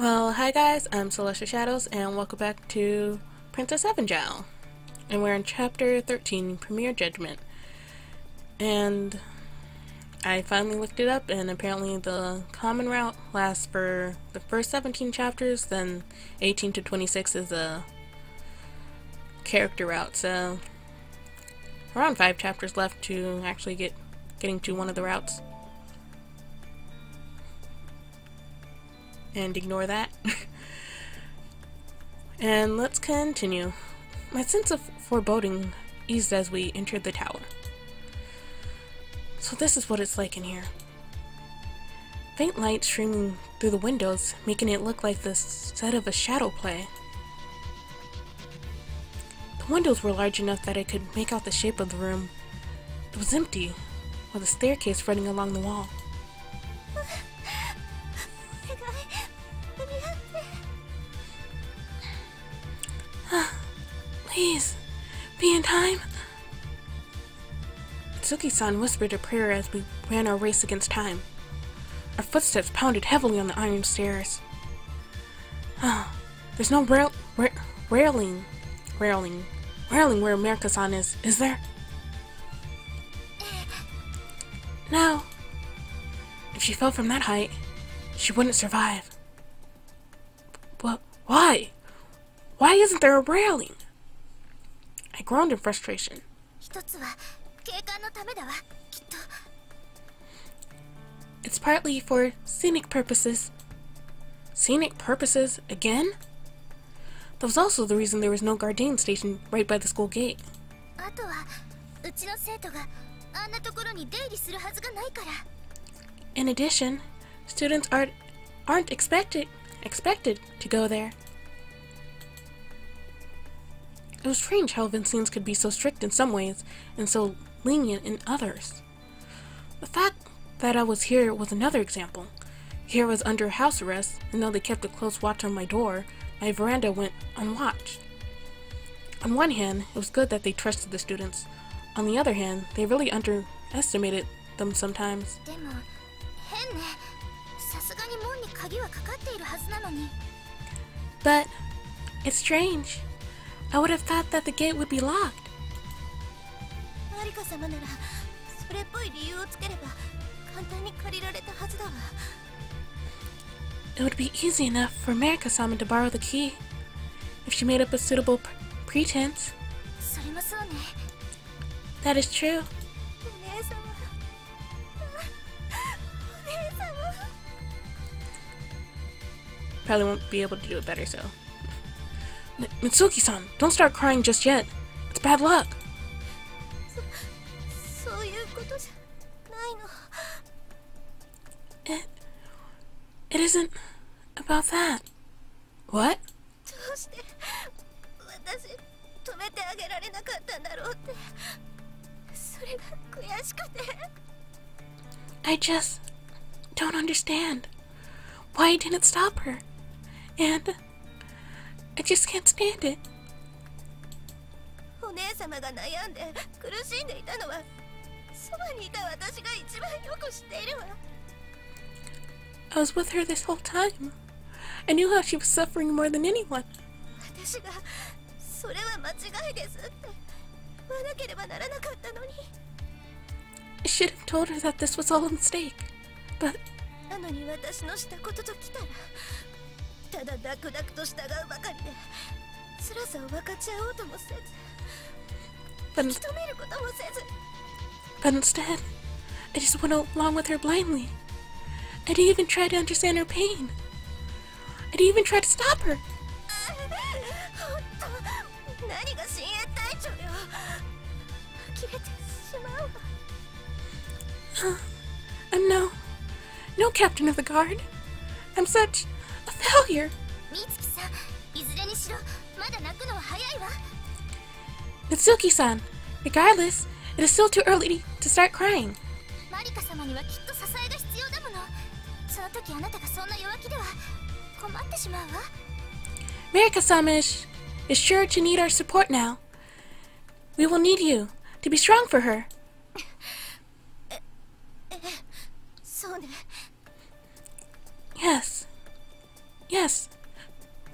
Well, hi guys, I'm Celestial Shadows, and welcome back to Princess Evangile. And we're in Chapter 13, Premier Judgment. And I finally looked it up, and apparently the common route lasts for the first 17 chapters, then 18 to 26 is a character route, so around 5 chapters left to actually getting to one of the routes. And ignore that. And let's continue. My sense of foreboding eased as we entered the tower. So this is what it's like in here. Faint light streaming through the windows, making it look like the set of a shadow play. The windows were large enough that I could make out the shape of the room. It was empty, with a staircase running along the wall. Please, be in time. Mitsuki-san whispered a prayer as we ran our race against time. Our footsteps pounded heavily on the iron stairs. There's no railing where America-san is there? No. If she fell from that height, she wouldn't survive. But why? Why isn't there a railing? I groaned in frustration. It's partly for scenic purposes. Scenic purposes? Again? That was also the reason there was no Guardian station right by the school gate. In addition, students aren't expected to go there. It was strange how Vincians could be so strict in some ways and so lenient in others. The fact that I was here was another example. Here I was under house arrest, and though they kept a close watch on my door, my veranda went unwatched. On one hand, it was good that they trusted the students. On the other hand, they really underestimated them sometimes. But it's strange. I would have thought that the gate would be locked. It would be easy enough for Marika-sama to borrow the key, if she made up a suitable pretense. That is true. Probably won't be able to do it better, so. Mitsuki-san, don't start crying just yet. It's bad luck. It isn't about that. What? I just don't understand why I didn't stop her. And I just can't stand it. I was with her this whole time. I knew how she was suffering more than anyone. I should have told her that this was all a mistake, but instead, I just went along with her blindly. I didn't even try to understand her pain. I didn't even try to stop her. I'm no captain of the guard. I'm such a failure. Mitsuki-san, regardless, it is still too early to start crying. Marika-sama is sure to need our support now. We will need you to be strong for her. Yes. Yes,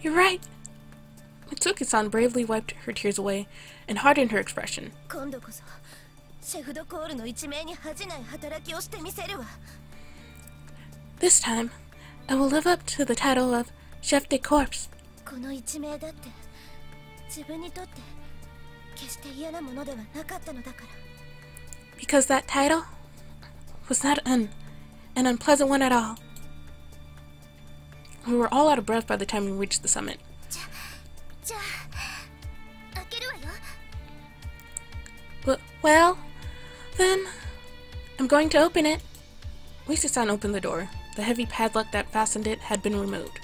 you're right. Mitsuki-san bravely wiped her tears away and hardened her expression. This time, I will live up to the title of Chef de Corps. Because that title was not an unpleasant one at all. We were all out of breath by the time we reached the summit. Well, then, I'm going to open it. Lisa-san opened the door. The heavy padlock that fastened it had been removed.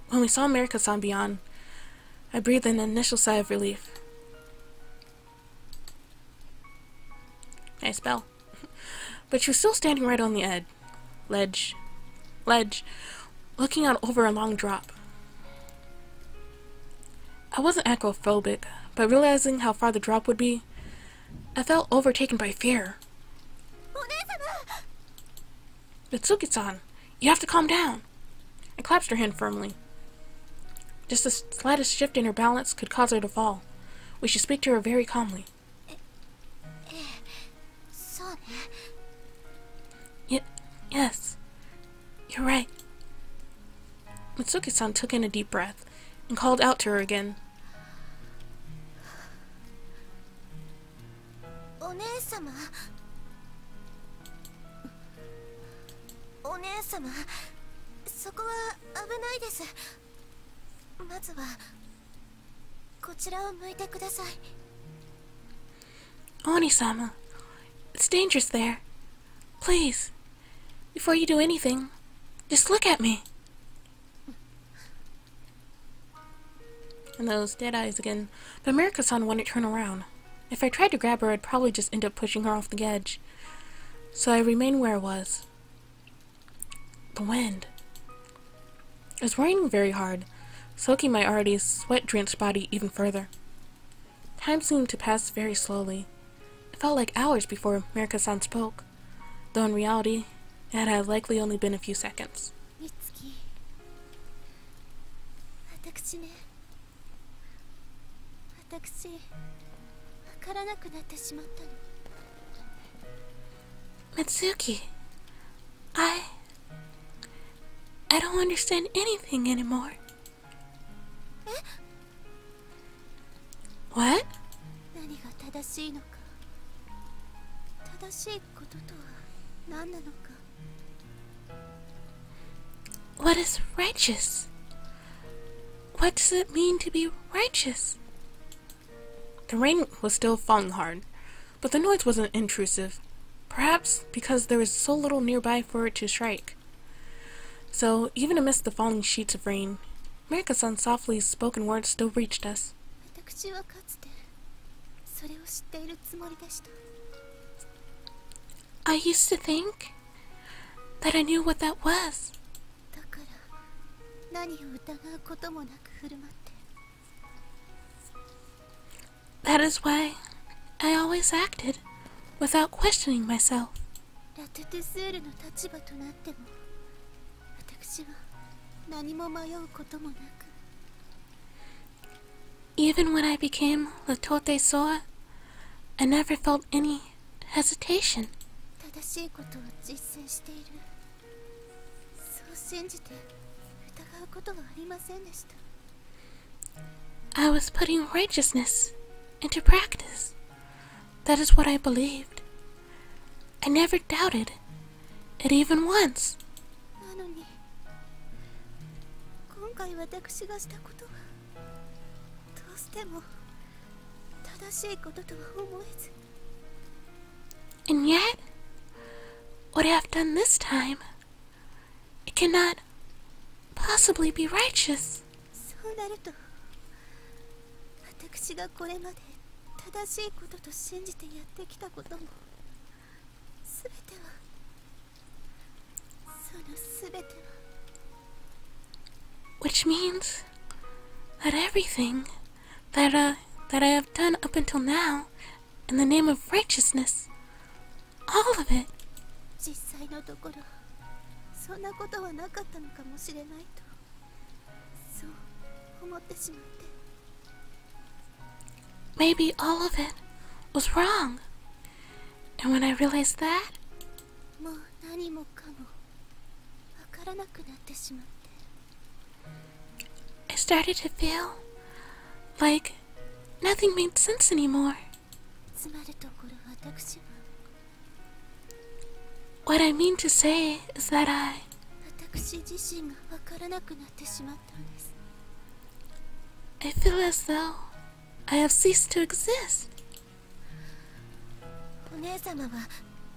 When we saw Marika-san beyond, I breathed an initial sigh of relief. Nice bell. But she was still standing right on the ledge, looking out over a long drop. I wasn't acrophobic, but realizing how far the drop would be, I felt overtaken by fear. Mitsuki-san, you have to calm down. I clasped her hand firmly. Just the slightest shift in her balance could cause her to fall. We should speak to her very calmly. Yes, you're right. Mitsuki-san took in a deep breath and called out to her again. Oni-sama, it's dangerous there. Please, before you do anything, just look at me. And those dead eyes again. But Marika-san wouldn't turn around. If I tried to grab her, I'd probably just end up pushing her off the edge. So I remained where I was. The wind. It was raining very hard, soaking my already sweat-drenched body even further. Time seemed to pass very slowly. It felt like hours before Marika-san spoke, though in reality, it had likely only been a few seconds. Mitsuki, I don't understand anything anymore. What? What is righteous? What does it mean to be righteous? The rain was still falling hard, but the noise wasn't intrusive, perhaps because there was so little nearby for it to strike. So, even amidst the falling sheets of rain, Marika-san's softly spoken words still reached us. I used to think that I knew what that was. That is why I always acted without questioning myself. Even when I became Latote Soa, I never felt any hesitation. I was putting righteousness into practice. That is what I believed. I never doubted it even once. And yet, what I have done this time, it cannot possibly be righteous. Which means that everything that I have done up until now in the name of righteousness, all of it. 実際のところそんなことはなかったのかもしれないとそう思ってしまって。 Maybe all of it was wrong. And when I realized that, もう何もかもわからなくなってしまって。 I started to feel like nothing made sense anymore. つまるところ私は What I mean to say is that 私自身がわからなくなってしまったんです。 I feel as though I have ceased to exist. お姉様は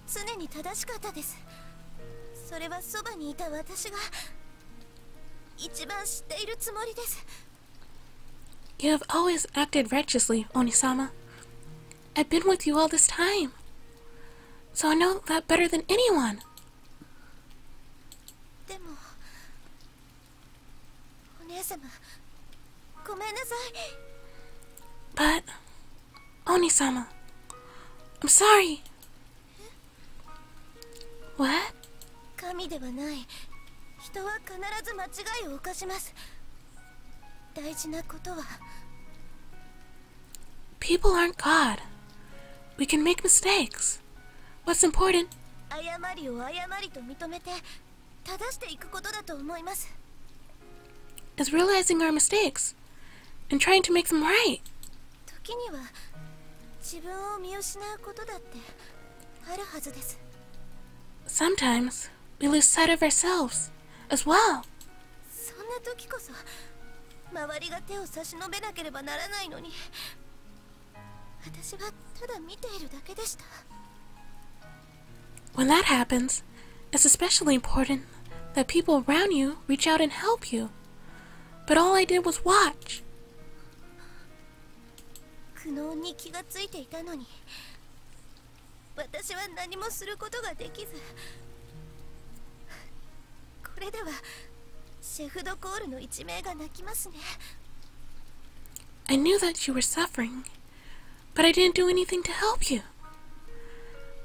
常に正しかったです。それはそばにいた私が一番知っているつもりです。 You have always acted righteously, Onisama. I've been with you all this time, so I know that better than anyone. でもお姉様ごめんなさい。 But, Onisama, I'm sorry. What? 神ではない。人は必ず間違いを犯します。大事なことは People aren't God. We can make mistakes. What's important 誤りを誤りと認めて正していくことだと思います。 is realizing our mistakes and trying to make them right. 時には自分を見失うことだってあるはずです。 Sometimes we lose sight of ourselves as well. そんな時こそ周りが手を差し伸べなければならないのに私はただ見ているだけでした。 When that happens, it's especially important that people around you reach out and help you. But all I did was watch. 苦悩に気がついていたのに私は何もすることができず。これではシェフ・ド・コールの一命が泣きますね。 I knew that you were suffering, but I didn't do anything to help you.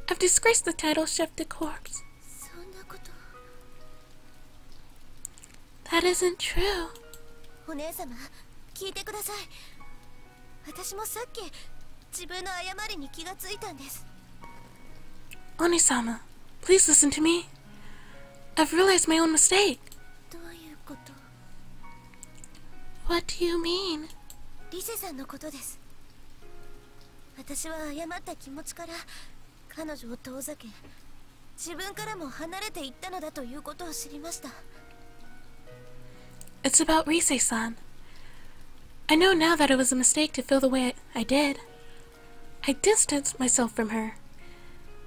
I've disgraced the title Chef de Corps. そんなこと That isn't true. お姉様聞いてください。私もさっき自分の誤りに気がついたんです。 Onisama, please listen to me. I've realized my own mistake. どういうこと？ What do you mean? リセさんのことです。私は誤った気持ちから彼女を遠ざけ自分からも離れていったのだということを知りました。 It's about Rise-san. I know now that it was a mistake to feel the way I did. I distanced myself from her,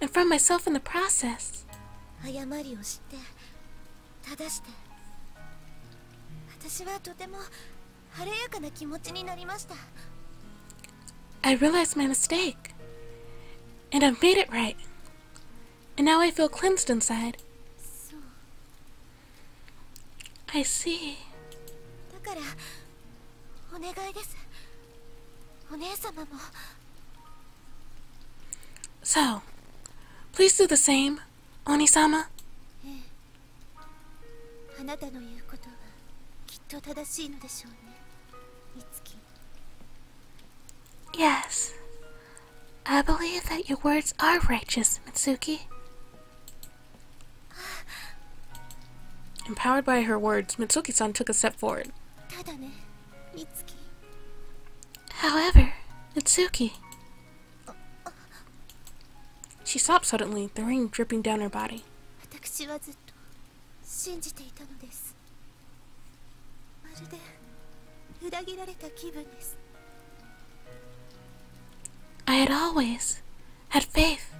and from myself in the process. 誤りを知って正して私はとても晴れやかな気持ちになりました。 I realized my mistake, and I've made it right. And now I feel cleansed inside. そう I see. だからお願いです。お姉様も。 So, please do the same, Onisama. ええ、あなたの言うことはきっと正しいのでしょうね、美月。 Yes. I believe that your words are righteous, Mitsuki. Empowered by her words, Mitsuki-san took a step forward. ただね、美月。 However, Mitsuki... She stopped suddenly, the rain dripping down her body. 私はずっと信じていたのです。まるで裏切られた気分です。 I had always had faith.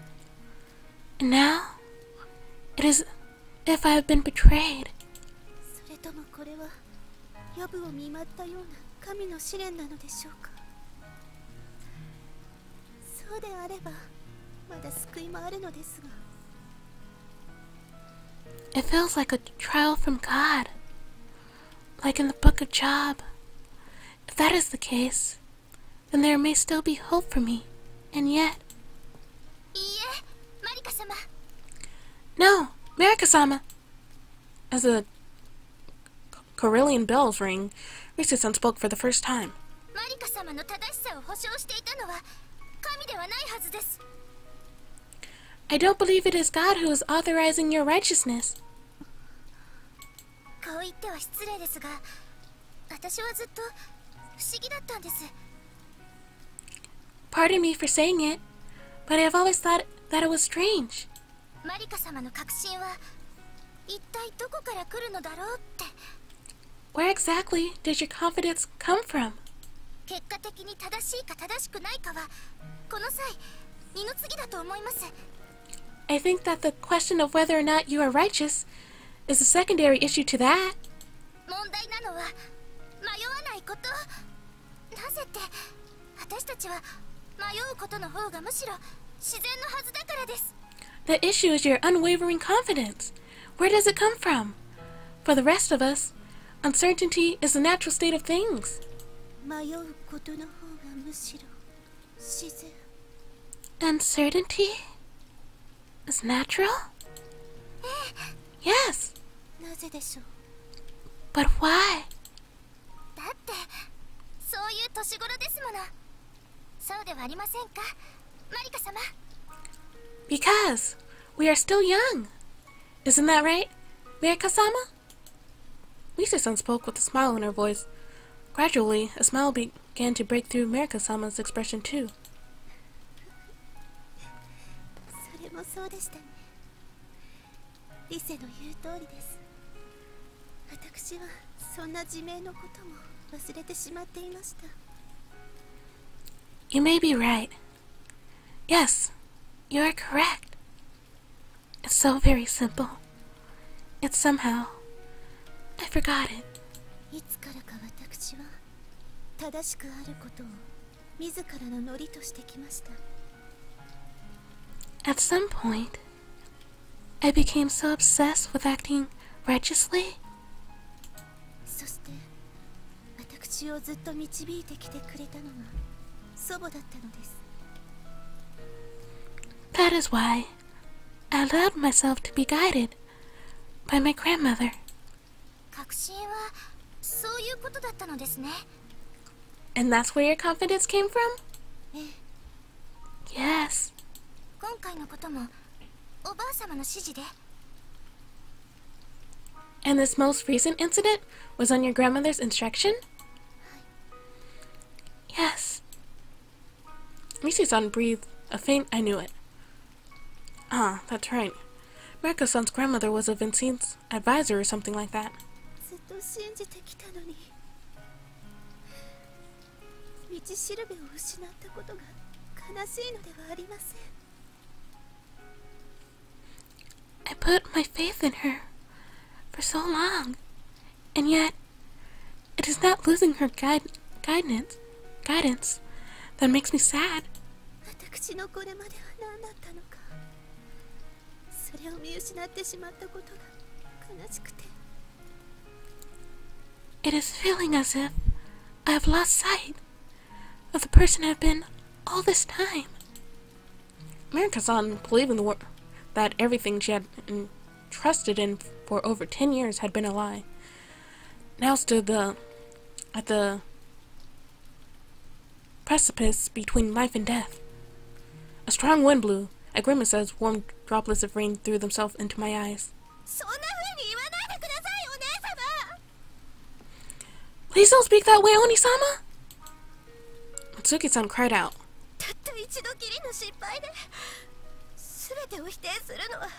And now, it is if I have been betrayed. それともこれは予部を見舞ったような神の試練なのでしょうか。そうであればまだ救いもあるのですが。 It feels like a trial from God, like in the book of Job. If that is the case, then there may still be hope for me, and yet... いいえ、マリカさ様。 No, Marika-sama! As the Corellian bells rang, Risa-san spoke for the first time. マリカ様の正しさを保証していたのは神ではないはずです。 I don't believe it is God who is authorizing your righteousness. こう言っては失礼ですが、私はずっと不思議だったんです。 Pardon me for saying it, but I have always thought that it was strange. マリカ様の確信は一体どこから来るのだろうって。 Where exactly did your confidence come from? 結果的に正しいか正しくないかはこの際二の次だと思います。 I think that the question of whether or not you are righteous is a secondary issue to that. 問題なのは迷わないこと。なぜって私たちは迷うことの方がむしろ自然のはずだからです。 The issue is your unwavering confidence. Where does it come from? For the rest of us, uncertainty is the natural state of things. 迷うことの方がむしろ自然。 Uncertainty is natural? Yes, なぜでしょう。 but why? だってそういう年頃ですもの。そうではありませんか、マリカ様。 Because we are still young. Isn't that right, Marika-sama? Lisa-san spoke with a smile in her voice. Gradually, a smile began to break through Marika-sama's expression too. それもそうでしたね。リセの言う通りです。私はそんな自明のことも忘れてしまっていました。 You may be right. Yes, you are correct. It's so very simple. It's somehow I forgot it. いつからか私は正しくあることを自らのノリとしてきました。 At some point, I became so obsessed with acting righteously. そして私をずっと導いてきてくれたのが祖母だったのです。 That is why I allowed myself to be guided by my grandmother. 確信はそういうことだったのですね。 And that's where your confidence came from? ええ、 Yes. 今回のこともおばあ様の指示で。 And this most recent incident was on your grandmother's instruction? Yes. Mishi-san breathed a faint I knew it. Ah, that's right. Mariko-san's grandmother was a Vincine's advisor or something like that. ずっと信じてきたのに道しるべを失ったことが悲しいのではありません。 I put my faith in her for so long, and yet it is not losing her guidance that makes me sad. 私のこれまでは何だったのか。それを見失ってしまったことが悲しくて。 It is feeling as if I have lost sight of the person I've been all this time. Marika-san, believing that everything she had trusted in for over 10 years had been a lie, now stood at the precipice between life and death. A strong wind blew. I grimaced as warm droplets of rain threw themselves into my eyes. そんな風に言わないでください、お姉様。 Please don't speak that way, Oni-sama! Matsuki-san cried out. たった一度きりの失敗で全てを否定するのはや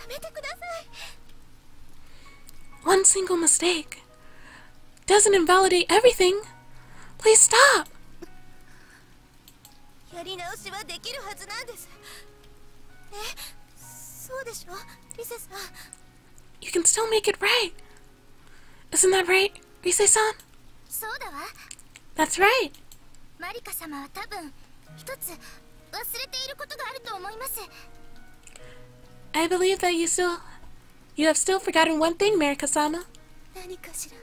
めてください。 One single mistake doesn't invalidate everything. Please stop! やり直しはできるはずなんです。え、そうでしょ、リセさん。 You can still make it right. Isn't that right, Rise-san? そうだわ。 That's right. マリカ様は多分一つ忘れていることがあると思います。 I believe that you have still forgotten one thing, Marika-sama. 何かしら。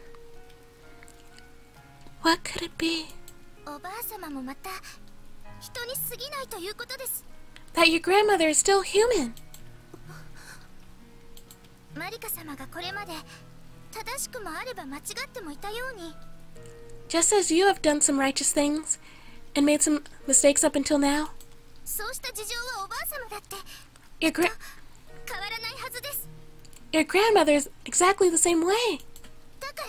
What could it be? おばあ様もまた人に過ぎないということです。that your grandmother is still human. マリカ様がこれまで正しくもあれば間違ってもいたように Just as you have done some righteous things and made some mistakes up until now. そうした事情はおばあ様だって Your 変わらないはずです your grandmother is exactly the same way. だから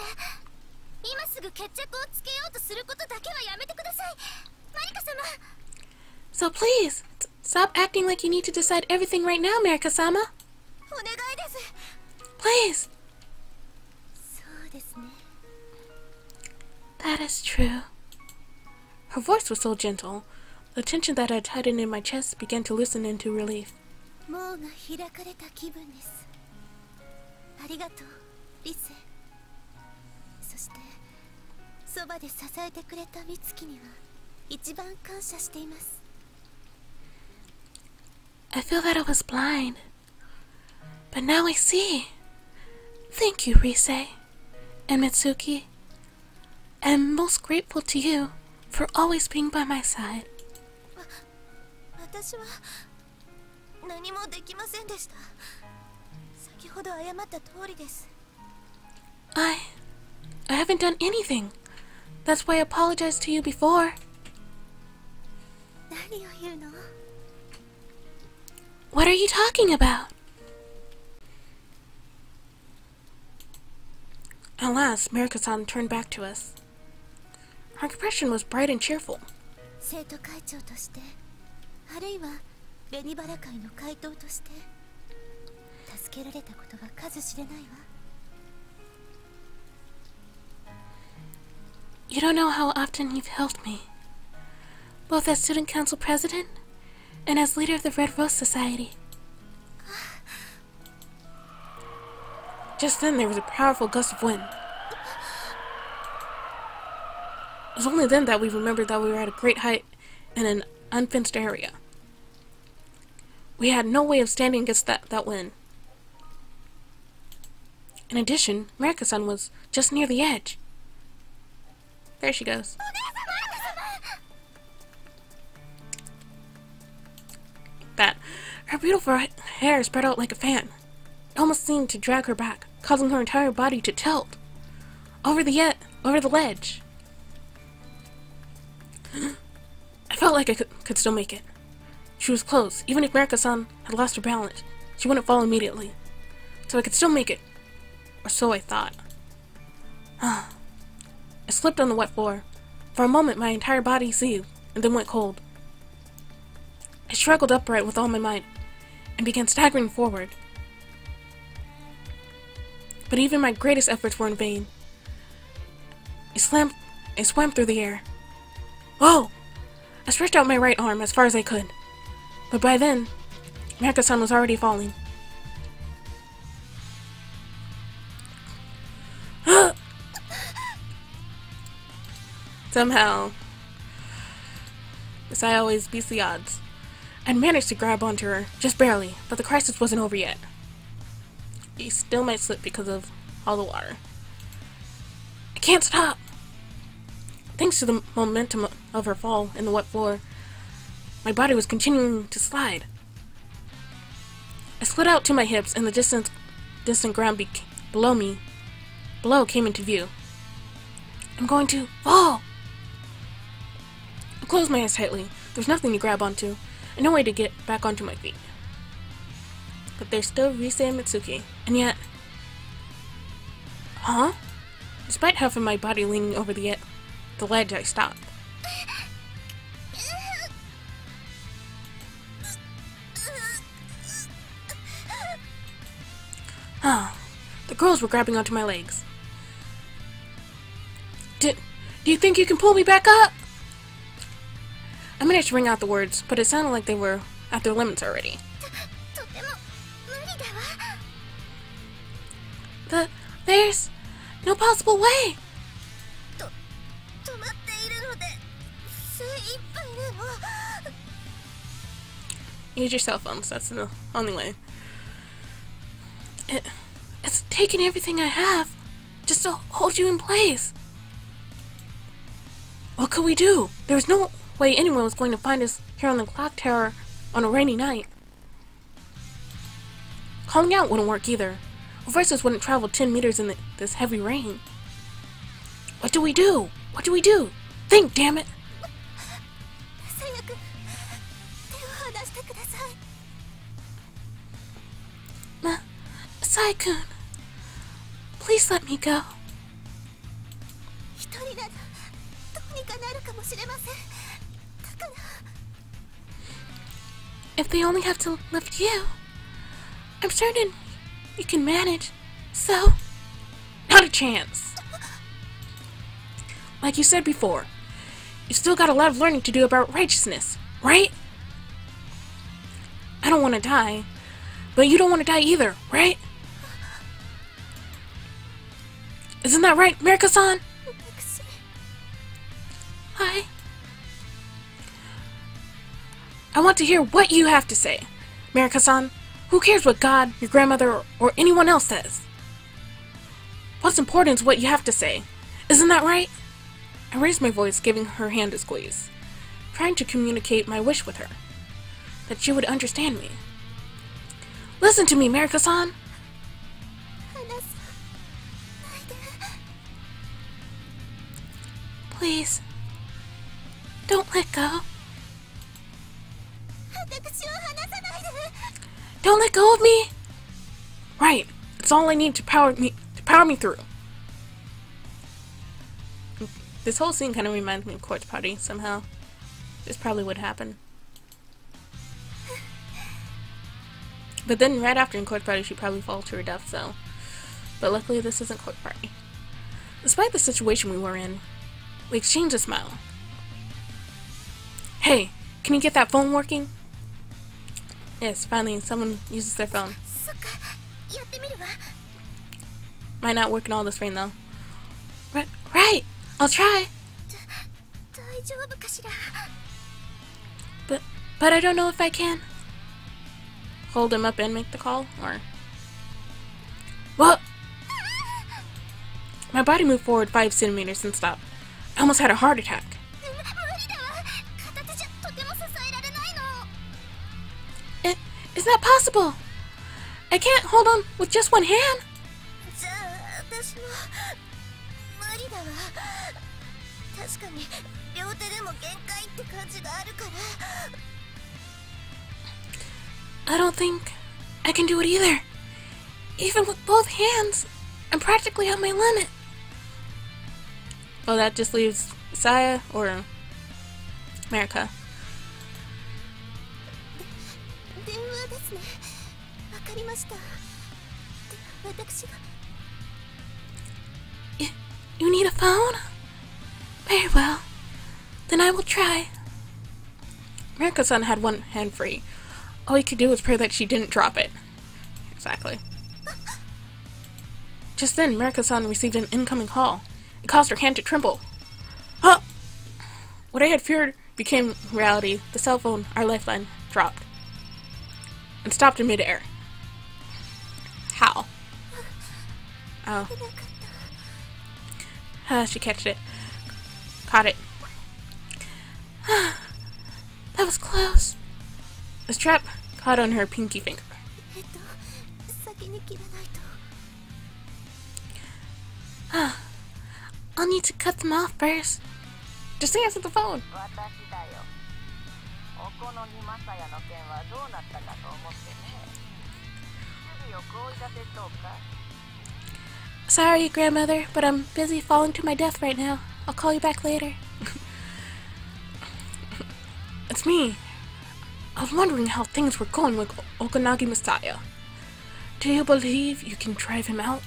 今すぐ決着をつけようとすることだけはやめてくださいマリカ様 So please, stop acting like you need to decide everything right now, Marika-sama. お願いです Please. そうですね That is true. Her voice was so gentle. The tension that had tightened in my chest began to loosen into relief. 門が開かれた気分ですありがとうリセそしてそばで支えてくれた美月には一番感謝しています I feel that I was blind, but now I see. Thank you, Rise and Mitsuki. I'm most grateful to you for always being by my side. 私は何もできませんでした先ほど謝った通りです I haven't done anything. That's why I apologized to you before. 何を言うの What are you talking about? At last, Marika-san turned back to us. Her expression was bright and cheerful. 生徒会長としてあるいは紅バラ会の会頭として助けられたことは数知れないわ You don't know how often you've helped me, both as student council president and as leader of the Red Rose Society. Just then there was a powerful gust of wind. It was only then that we remembered that we were at a great height in an unfenced area. We had no way of standing against that wind. In addition, Marika-san was just near the edge. There she goes. That. Her beautiful hair spread out like a fan. It almost seemed to drag her back, causing her entire body to tilt. Over the ledge. I felt like I could still make it. She was close. Even if Marika-san had lost her balance, she wouldn't fall immediately. So I could still make it. Or so I thought. I slipped on the wet floor. For a moment, my entire body seethed, and then went cold. I struggled upright with all my might, and began staggering forward. But even my greatest efforts were in vain. I swam through the air. Whoa! I stretched out my right arm as far as I could. But by then, Marika-san was already falling. Somehow, as I always beats the odds, I'd managed to grab onto her, just barely, but the crisis wasn't over yet. He still might slip because of all the water. I can't stop! Thanks to the momentum of her fall in the wet floor, my body was continuing to slide. I slid out to my hips, and the distant ground below came into view. I'm going to fall! I closed my eyes tightly. There's nothing to grab onto, and no way to get back onto my feet. But there's still Rise and Mitsuki, and yet... Huh? Despite half of my body leaning over the ledge, I stopped. The girls were grabbing onto my legs. Do you think you can pull me back up? I managed to ring out the words, but it sounded like they were at their limits already. There's no possible way! Use your cell phones, that's the only way. It's taking everything I have just to hold you in place. What could we do? There was no way anyone was going to find us here on the clock tower on a rainy night. Calling out wouldn't work either. Our voices wouldn't travel 10 meters in this heavy rain. What do we do? What do we do? Think, damn it! Sai-kun, please let me go. If they only have to lift you, I'm certain you can manage, so... Not a chance! Like you said before, you still got a lot of learning to do about righteousness, right? I don't want to die, but you don't want to die either, right? Isn't that right, Marika-san? Hi. I want to hear what you have to say. Marika-san, who cares what God, your grandmother, or anyone else says? What's important is what you have to say. Isn't that right? I raised my voice, giving her hand a squeeze, trying to communicate my wish with her, that she would understand me. Listen to me, Marika-san. Please, don't let go. Don't let go of me. Right, it's all I need to power me through. This whole scene kind of reminds me of Corpse Party somehow. This probably would happen. But then right after in Corpse Party, she'd probably fall to her death, so. But luckily this isn't Corpse Party. Despite the situation we were in, we exchanged a smile. Hey, can you get that phone working? Yes, finally someone uses their phone. Might not work in all this rain though. Right! I'll try! But I don't know if I can. Hold him up and make the call, or... What? My body moved forward 5 centimeters and stopped. I almost had a heart attack. Is that possible? I can't hold on with just one hand. I don't think I can do it either. Even with both hands, I'm practically at my limit. Well, that just leaves Saya or Marika. You need a phone? Very well. Then I will try. Marika-san had one hand free. All he could do was pray that she didn't drop it. Exactly. Just then, Marika-san received an incoming call. It caused her hand to tremble. Oh! What I had feared became reality. The cell phone, our lifeline, dropped. And stopped in midair. How? Oh. She catched it. Caught it. That was close. The strap caught on her pinky finger. I'll need to cut them off first. Just answer the phone. Sorry, grandmother, but I'm busy falling to my death right now. I'll call you back later. It's me. I was wondering how things were going with Okanagi Messiah. Do you believe you can drive him out?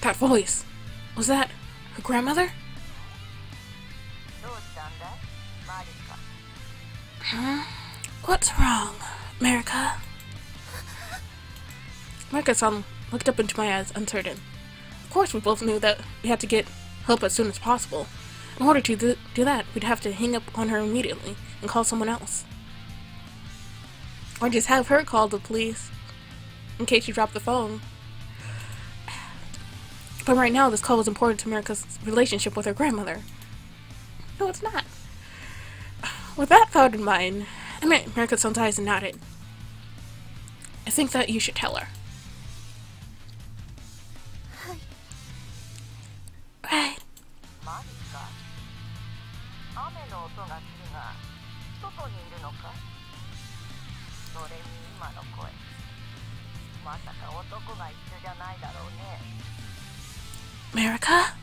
That voice. Was that her grandmother? Huh? What's wrong, Marika? Marika-san looked up into my eyes, uncertain. Of course, we both knew that we had to get help as soon as possible. In order to do that, we'd have to hang up on her immediately and call someone else. Or just have her call the police in case she dropped the phone. But right now, this call was important to Marika's relationship with her grandmother. No, it's not. With that thought in mind, America-san's eyes nodded. I think that you should tell her. Right. America?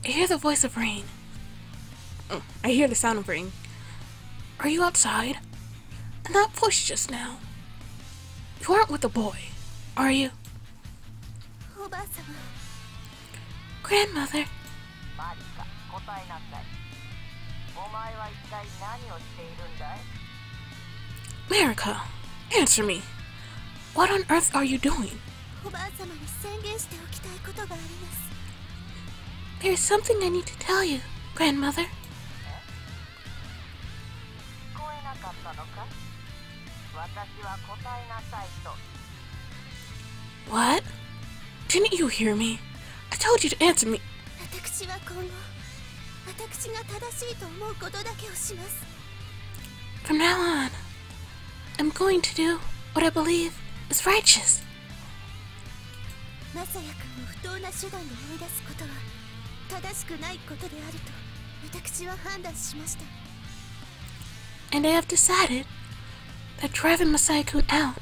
I hear the voice of rain. I hear the sound of rain. Are you outside? And that voice just now. You aren't with the boy, are you? Grandmother. America, answer me. What on earth are you doing? There's something I need to tell you, Grandmother. What? Didn't you hear me? I told you to answer me. From now on, I'm going to do what I believe is righteous. And I have decided that driving Masaya-kun out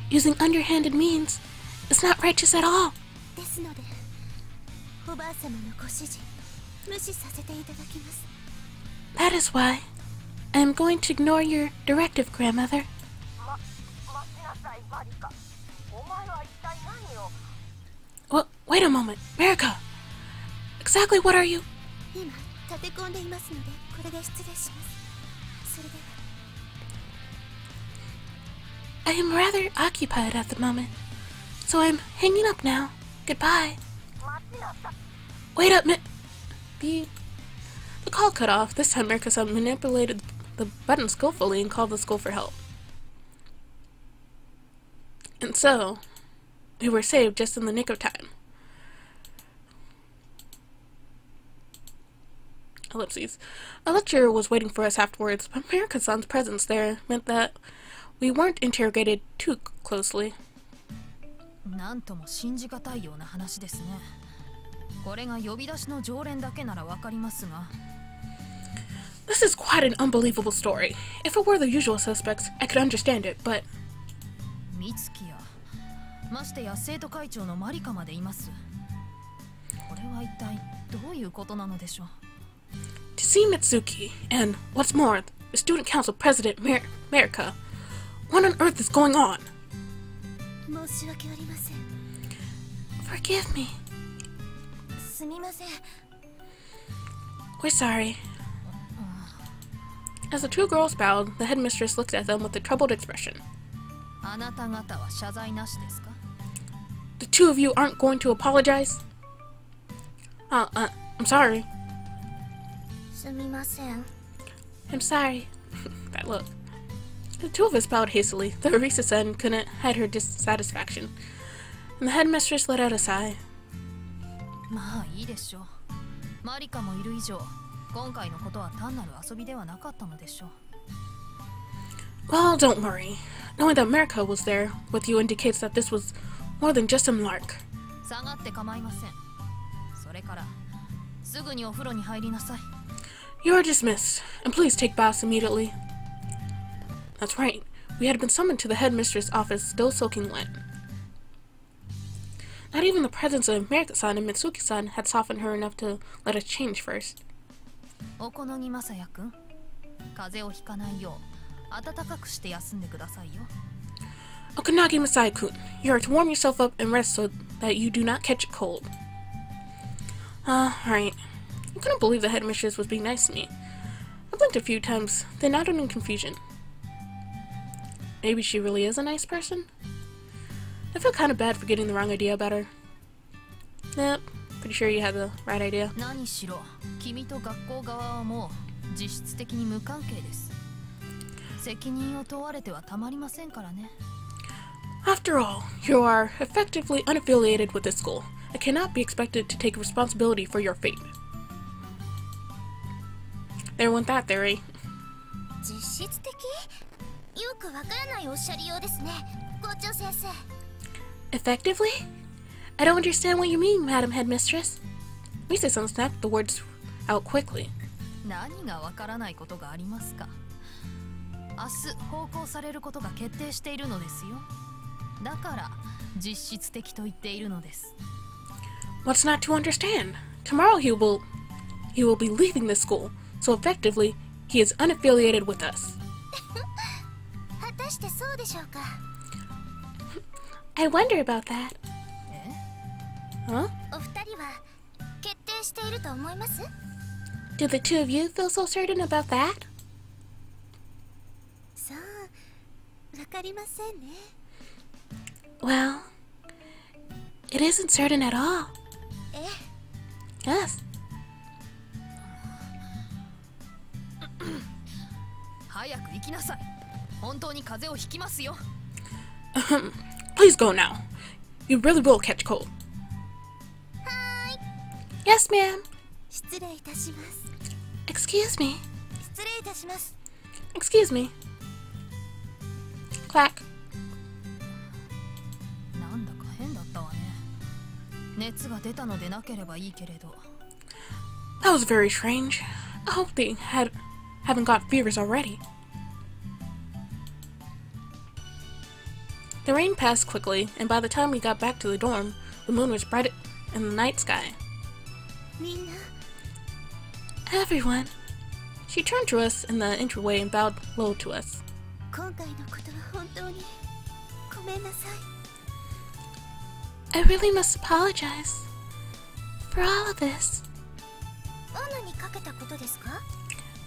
using underhanded means is not righteous at all. That is why I am going to ignore your directive, Grandmother. Well, wait a moment, America! Exactly what are you? I am rather occupied at the moment, so I'm hanging up now. Goodbye. Wait up, The call cut off. This time America-san manipulated the button skillfully and called the school for help. And so, we were saved just in the nick of time. Ellipses. A lecturer was waiting for us afterwards, but America-san's presence there meant that we weren't interrogated too closely. This is quite an unbelievable story. If it were the usual suspects, I could understand it, but... To see Mitsuki, and, what's more, the student council president, America, what on earth is going on? Forgive me. We're sorry. As the two girls bowed, the headmistress looked at them with a troubled expression. The two of you aren't going to apologize? I'm sorry. I'm sorry. That look. The two of us bowed hastily, though Arisa-san couldn't hide her dissatisfaction, and the headmistress let out a sigh. Well, don't worry. Knowing that America was there with you indicates that this was more than just some lark. You are dismissed, and please take baths immediately. That's right. We had been summoned to the headmistress' office, still soaking wet. Not even the presence of America-san and Mitsuki-san had softened her enough to let us change first. Okonagi Masaya-kun, you are to warm yourself up and rest so that you do not catch a cold. Right. I couldn't believe the headmistress was being nice to me. I blinked a few times, then nodded in confusion. Maybe she really is a nice person? I feel kind of bad for getting the wrong idea about her. Nope, pretty sure you had the right idea. After all, you are effectively unaffiliated with this school. I cannot be expected to take responsibility for your fate. There went that theory. 質的？よくわからないおっしゃりようですね、校長先生。Effectively? I don't understand what you mean, Madam Headmistress. Misa-san snapped the words out quickly. 何がわからないことがありますか？明日奉公されることが決定しているのですよ。だから実質的と言っているのです。What's not to understand? Tomorrow he will be leaving the school, so effectively he is unaffiliated with us. 果たしてそうでしょうか。I wonder about that. え？ Huh? お二人は決定していると思います？ Do the two of you feel so certain about that? さあ、わかりませんね。Well, it isn't certain at all. え？ Yes. 早く行きなさい。本当に風邪をひきますよ。Please go now. You really will catch cold. はーい。 Yes, ma'am. 失礼いたします。 Excuse me. 失礼いたします。 Excuse me. Clack. なんだか変だったわね。熱が出たのでなければいいけれど。That was very strange. I hope they haven't got fevers already. The rain passed quickly, and by the time we got back to the dorm, the moon was bright in the night sky. みんな、 Everyone. She turned to us in the entryway and bowed low to us. 今回のことは本当にごめんなさい。 I really must apologize for all of this. 罠にかけたことですか？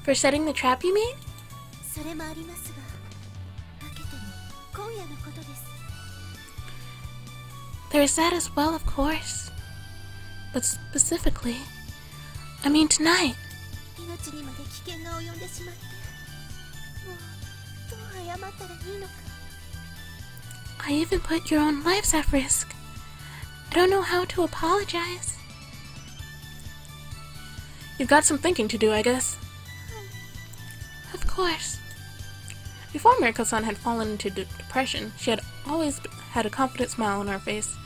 For setting the trap, you mean? それもありますが、かけても今夜のことです。 There's that as well, of course. But specifically, I mean tonight. 命にまで危険が及んでしまって、もうどう謝ったらいいのか。 I even put your own lives at risk. I don't know how to apologize. You've got some thinking to do, I guess. Of course. Before Mirko-san had fallen into depression, she had always had a confident smile on her face.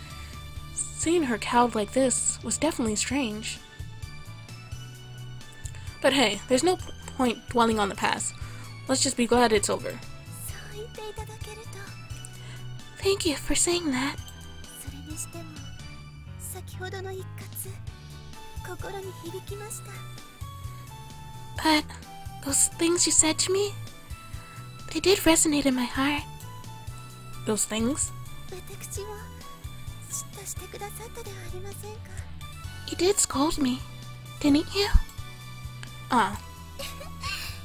Seeing her cowed like this was definitely strange. But hey, there's no point dwelling on the past. Let's just be glad it's over. そう言っていただけると。 Thank you for saying that. それにしても、先ほどの一括、心に響きました。 But those things you said to me, they did resonate in my heart. Those things? 私を嫉妬してくださったではありませんか。 You did scold me, didn't you? Ah.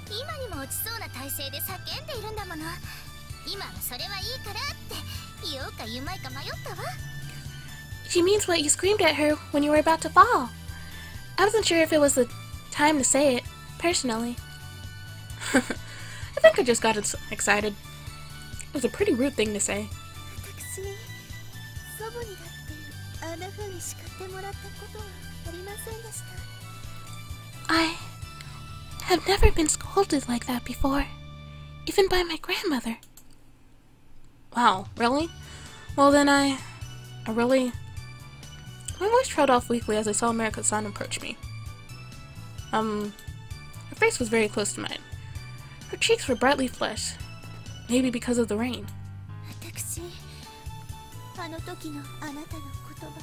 今にも落ちそうな体勢で叫んでいるんだもの。今はそれはいいからって言おうか言うまいか迷ったわ。 She means what you screamed at her when you were about to fall. I wasn't sure if it was the time to say it, personally. I think I just got excited. It was a pretty rude thing to say. 私、祖母にだってあんな風に叱ってもらったことはありませんでした。 I have never been scolded like that before, even by my grandmother. Wow, really? Well then my voice trailed off weakly as I saw Mirko-san approach me. Her face was very close to mine. Her cheeks were brightly flushed, maybe because of the rain. 私、あの時のあなたの言葉、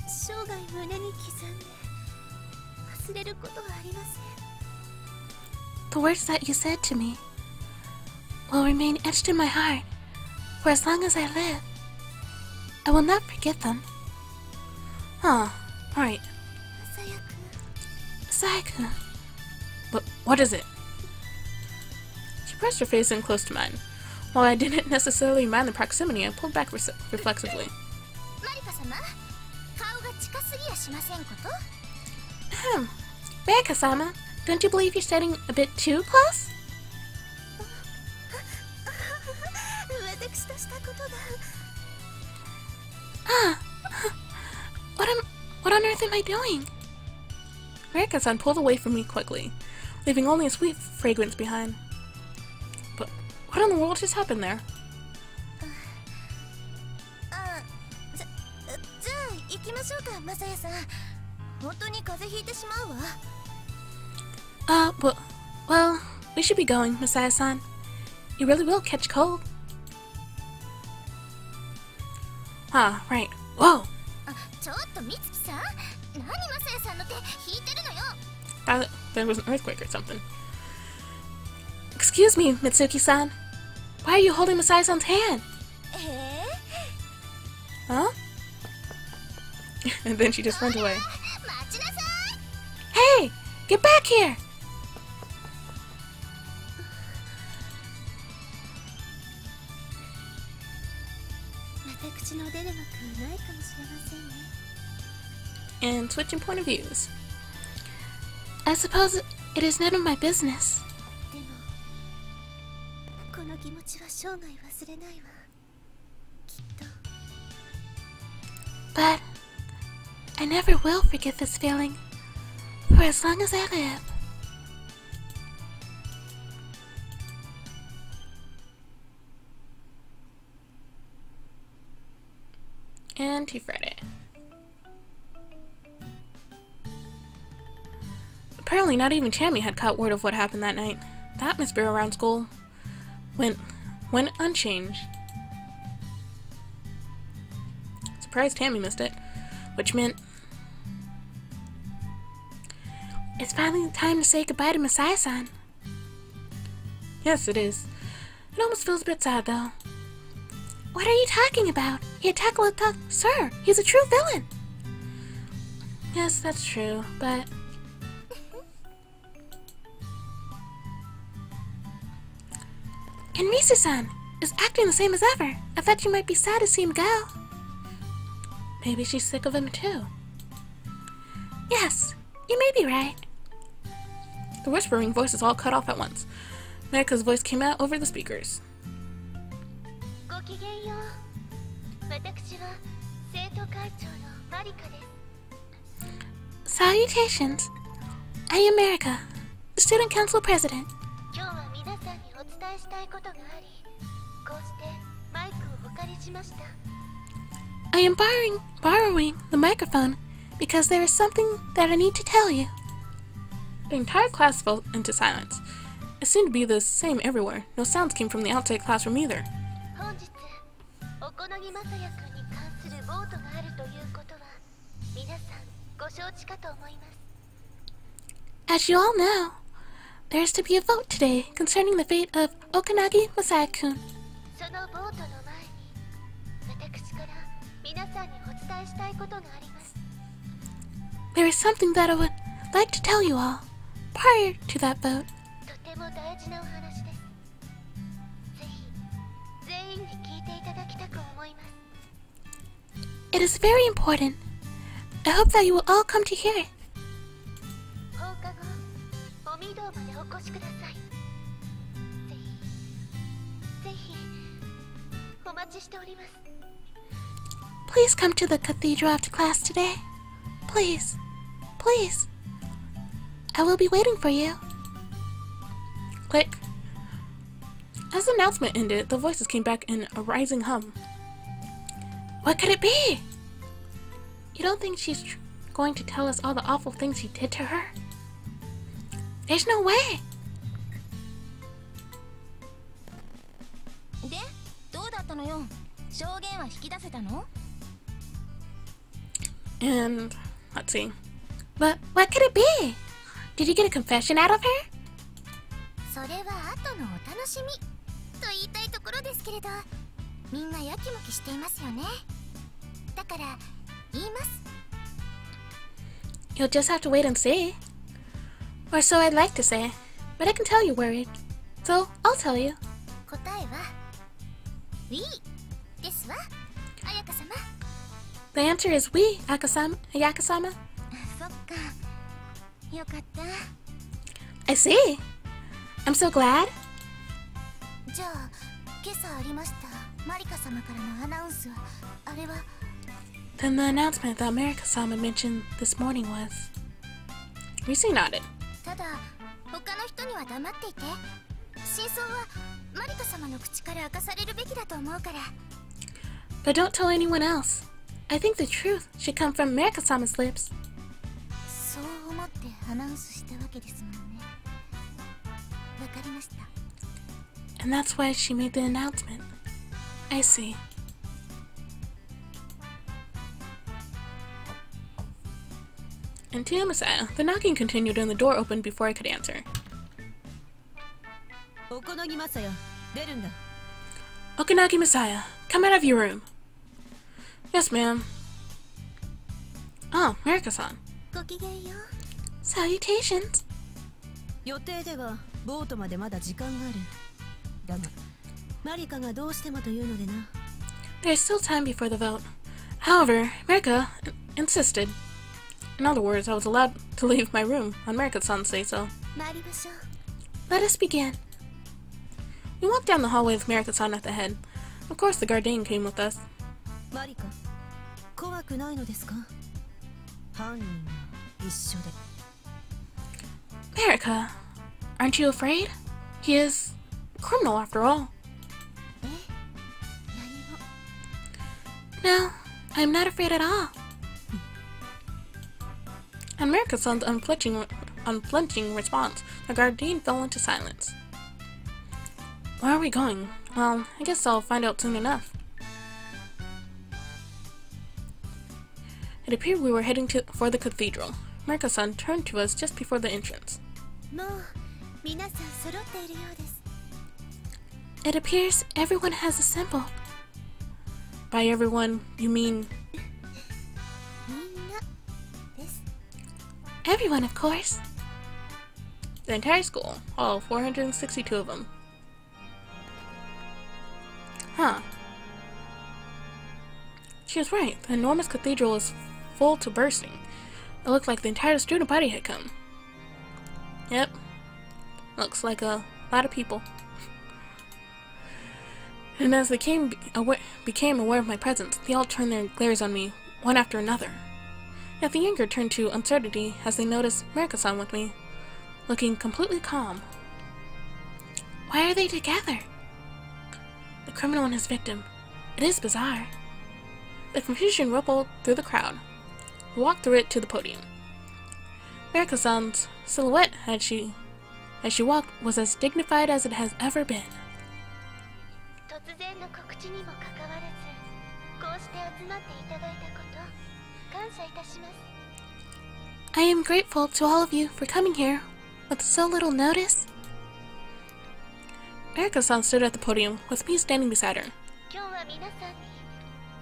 生涯胸に刻んで忘れることはありません。 The words that you said to me will remain etched in my heart for as long as I live. I will not forget them. Huh, right. 朝焼く。 Saku. But what is it? She pressed her face in close to mine. While I didn't necessarily mind the proximity, I pulled back reflexively. マリカ様、顔が近すぎやしませんこと？ Mirko-sama, don't you believe you're setting a bit too close? 私としたことが。 Ah, what on earth am I doing? Mirko-san pulled away from me quickly, leaving only a sweet fragrance behind. What in the world just happened there? じゃあ行きましょうか、マサヤさん。本当に風邪ひいてしまうわ。Well, we should be going, Messiah-san. You really will catch cold. Ah, right. Whoa! ちょっと美月さん、何マサヤさんの手引いてるのよ。There was an earthquake or something. Excuse me, Mitsuki-san. Why are you holding Messiah-san's hand? Huh? And then she just went away. Hey! Get back here! 私の出る幕はないかもしれませんね。 And switching point of views. I suppose it is none of my business. でもこの気持ちは生涯忘れないわ。きっと。 But I never will forget this feeling for as long as I live. And he read it. Apparently not even Tammy had caught word of what happened that night. The atmosphere around school went unchanged. Surprised Tammy missed it, which meant it's finally time to say goodbye to Messiah-san. Yes, it is. It almost feels a bit sad, though. What are you talking about? He attacked Sir, he's a true villain. Yes, that's true, but... And Risu-san is acting the same as ever. I thought you might be sad to see him go. Maybe she's sick of him too. Yes, you may be right. The whispering voices all cut off at once. Marika's voice came out over the speakers. Salutations. I am Marika, the Student Council President. I am borrowing the microphone because there is something that I need to tell you. The entire class fell into silence. It seemed to be the same everywhere. No sounds came from the outside classroom either. As you all know, there is to be a vote today concerning the fate of Okanagi Masaya-kun. There is something that I would like to tell you all prior to that vote. It is very important. I hope that you will all come to hear it. Please come to the cathedral after class today. Please. Please. I will be waiting for you. Click. As the announcement ended, the voices came back in a rising hum. What could it be? You don't think she's going to tell us all the awful things he did to her? There's no way. And let's see. But what could it be? Did you get a confession out of her? それは後のお楽しみと言いたいところですけれど、みんなやきもきしていますよね。だから言います。You'll just have to wait and see. Or so I'd like to say. But I can tell you're worried. So I'll tell you. 答えは We ですわ、彩香様。The answer is we, Ayaka-sama. そっか。よかった。I see. I'm so glad. じゃあ、今朝ありましたマリカ様からのアナウンスは、あれは Then the announcement that Marika-sama mentioned this morning was... Risu nodded. ただ、他の人には黙っていて。真相はマリカ様の口から明かされるべきだと思うから。 But don't tell anyone else. I think the truth should come from Marika-sama's lips. そう思ってアナウンスしたわけですもんね。わかりました。 And that's why she made the announcement. I see. And to Messiah, the knocking continued and the door opened before I could answer. Okonagi Masaya, 出るんだ。 Okonagi Messiah, come out of your room. Yes, ma'am. Oh, Marika-san. ごきげんよう。 Salutations. 予定ではボートまでまだ時間がある。だが、マリカがどうしてもというのでな。 There's still time before the vote. However, Marika insisted. In other words, I was allowed to leave my room on Marika-san's say-so. 参りましょう。 Let us begin. We walked down the hallway with Marika-san at the head. Of course, the guardian came with us. マリカ、怖くないのですか？犯人は一緒で。 Marika, aren't you afraid? He is a criminal after all. え？何も。 No, I'm not afraid at all. On Marika-san's unflinching response, the guardian fell into silence. Where are we going? Well, I guess I'll find out soon enough. It appeared we were heading for the cathedral. Marika-san turned to us just before the entrance. もう皆さん揃っているようです。 It appears everyone has assembled. By everyone, you mean みんなです。 everyone, of course. The entire school, all 462 of them. Huh. She was right. The enormous cathedral is full to bursting. It looked like the entire student body had come. Yep. Looks like a lot of people. And as they became aware of my presence, they all turned their glares on me, one after another. Yet the anger turned to uncertainty as they noticed Marika-san with me, looking completely calm. Why are they together? The criminal and his victim. It is bizarre. The confusion rippled through the crowd. We walked through it to the podium. Marika-san's silhouette as she walked was as dignified as it has ever been. 突然の告知にもかかわらず、こうして集まっていただいたこと、感謝いたします。 I am grateful to all of you for coming here with so little notice. Marika-san stood at the podium with me standing beside her. 今日は皆さんに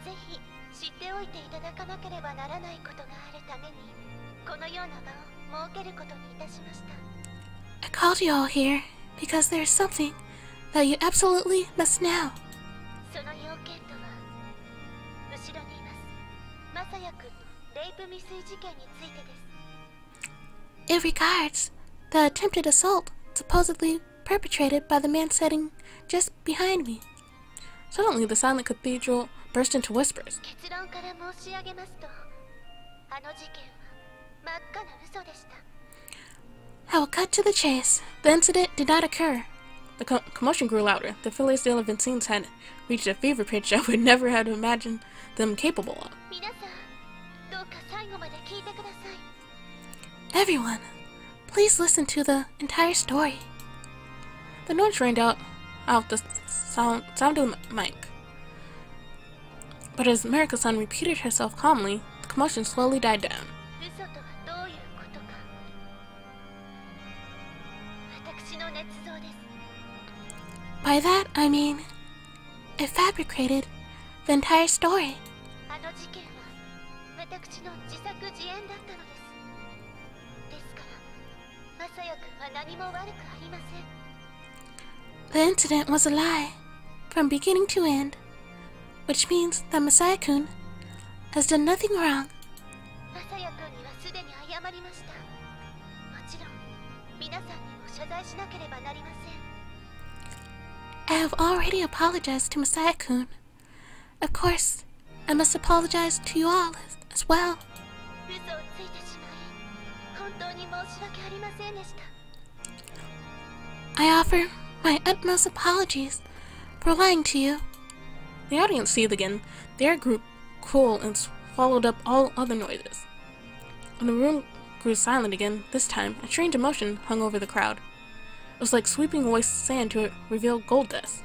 ぜひ知っておいていただかなければならないことがあるために、このような場を設けることにいたしました。 I called you all here because there is something that you absolutely must know. その要件とは、後ろにいます。マサヤ君のレイプ未遂事件についてです。 It regards the attempted assault supposedly perpetrated by the man sitting just behind me. Suddenly, the silent cathedral burst into whispers. 結論から申し上げますと、あの事件は真っ赤な嘘でした。 I will cut to the chase. The incident did not occur. The commotion grew louder. The Feliz de la Vincines had reached a fever pitch I would never have imagined them capable of. 皆さん、どうか最後まで聞いてください。 Everyone, please listen to the entire story. The noise rained out the sound of the mic. But as Marika-san repeated herself calmly, the commotion slowly died down. 嘘とはどういうことか。私の捏造です。 By that, I mean, it fabricated the entire story. あの事件は私の自作自演だったのです。ですから、マサヤ君は何も悪くありません。 The incident was a lie, from beginning to end, which means that Masaya-kun has done nothing wrong. マサヤ君にはすでに謝りました。もちろん、皆さんにも謝罪しなければなりません。 I have already apologized to Masaya-kun. Of course, I must apologize to you all as well. 嘘をついてしまい、本当に申し訳ありませんでした。 I offer My utmost apologies for lying to you. The audience seethed again. The air grew cool and swallowed up all other noises. When the room grew silent again, this time, a strange emotion hung over the crowd. It was like sweeping away sand to reveal gold dust.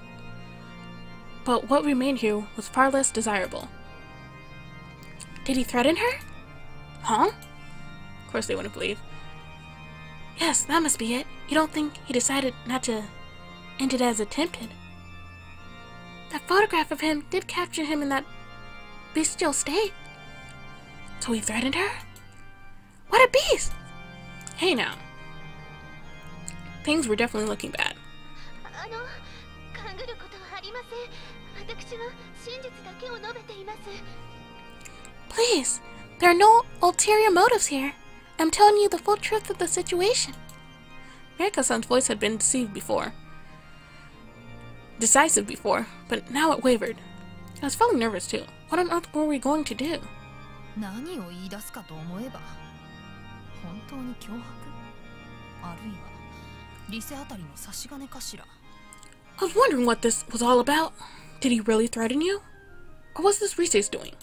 But what remained here was far less desirable. Did he threaten her? Huh? Of course they wouldn't believe. Yes, that must be it. You don't think he decided not to end it as attempted? That photograph of him did capture him in that bestial state. So he threatened her? What a beast! Hey now. Things were definitely looking bad. Please, there are no ulterior motives here. I'm telling you the full truth of the situation. Marika-san's voice had been decisive before, but now it wavered. I was feeling nervous too. What on earth were we going to do? 何を言い出すかと思えば本当に脅迫あるいはリセあたりの差し金かしら I was wondering what this was all about. Did he really threaten you? Or was this Rise's doing?